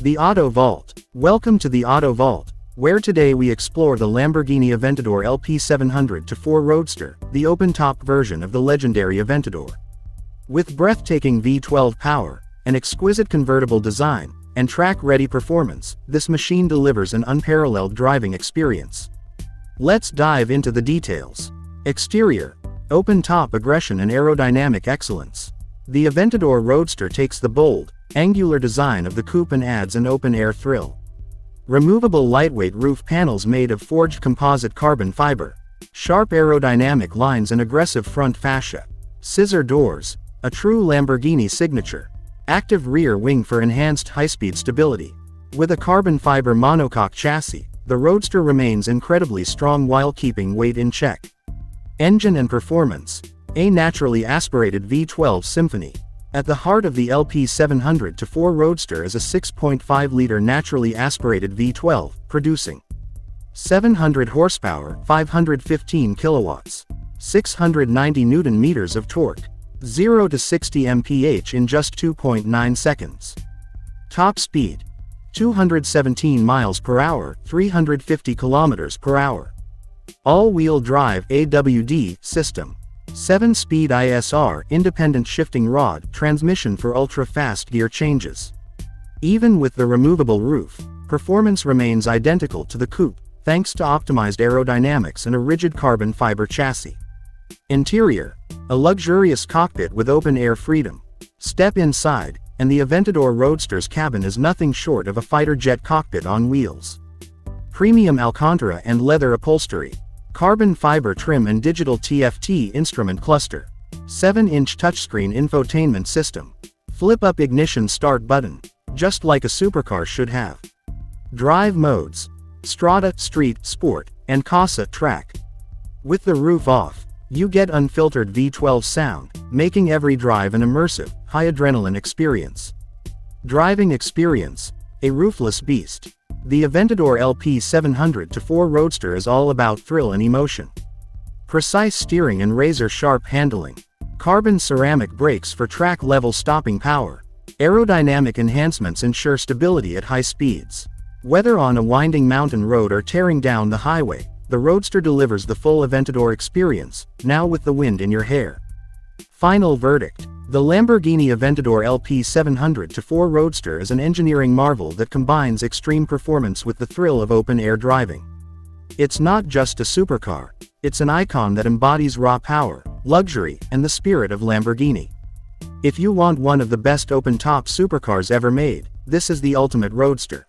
The Auto Vault. Welcome to the Auto Vault, where today we explore the Lamborghini Aventador LP700-4 Roadster, the open-top version of the legendary Aventador. With breathtaking V12 power, an exquisite convertible design, and track-ready performance, this machine delivers an unparalleled driving experience. Let's dive into the details. Exterior. Open-top aggression and aerodynamic excellence. The Aventador Roadster takes the bold, angular design of the coupe and adds an open-air thrill. Removable lightweight roof panels made of forged composite carbon fiber. Sharp aerodynamic lines and aggressive front fascia. Scissor doors. A true Lamborghini signature. Active rear wing for enhanced high-speed stability. With a carbon fiber monocoque chassis, the Roadster remains incredibly strong while keeping weight in check. Engine and performance. A naturally aspirated V12 Symphony. At the heart of the LP700-4 Roadster is a 6.5-liter naturally aspirated V12, producing 700 horsepower, 515 kilowatts, 690 Newton-meters of torque, 0 to 60 mph in just 2.9 seconds. Top speed: 217 miles per hour, 350 kilometers per hour. All-wheel drive AWD system. 7-speed ISR independent shifting rod transmission for ultra-fast gear changes. Even with the removable roof, performance remains identical to the coupe, thanks to optimized aerodynamics and a rigid carbon fiber chassis. Interior. A luxurious cockpit with open-air freedom. Step inside, and the Aventador Roadster's cabin is nothing short of a fighter jet cockpit on wheels. Premium Alcantara and leather upholstery. Carbon fiber trim and digital TFT instrument cluster. 7-inch touchscreen infotainment system. Flip-up ignition start button, just like a supercar should have. Drive modes: Strada, Street, Sport, and Corsa Track. With the roof off, you get unfiltered V12 sound, making every drive an immersive, high-adrenaline experience. Driving experience: a ruthless beast. The Aventador LP700-4 Roadster is all about thrill and emotion. Precise steering and razor-sharp handling. Carbon ceramic brakes for track-level stopping power. Aerodynamic enhancements ensure stability at high speeds. Whether on a winding mountain road or tearing down the highway, the Roadster delivers the full Aventador experience, now with the wind in your hair. Final verdict. The Lamborghini Aventador LP700-4 Roadster is an engineering marvel that combines extreme performance with the thrill of open-air driving. It's not just a supercar, it's an icon that embodies raw power, luxury, and the spirit of Lamborghini. If you want one of the best open-top supercars ever made, this is the ultimate Roadster.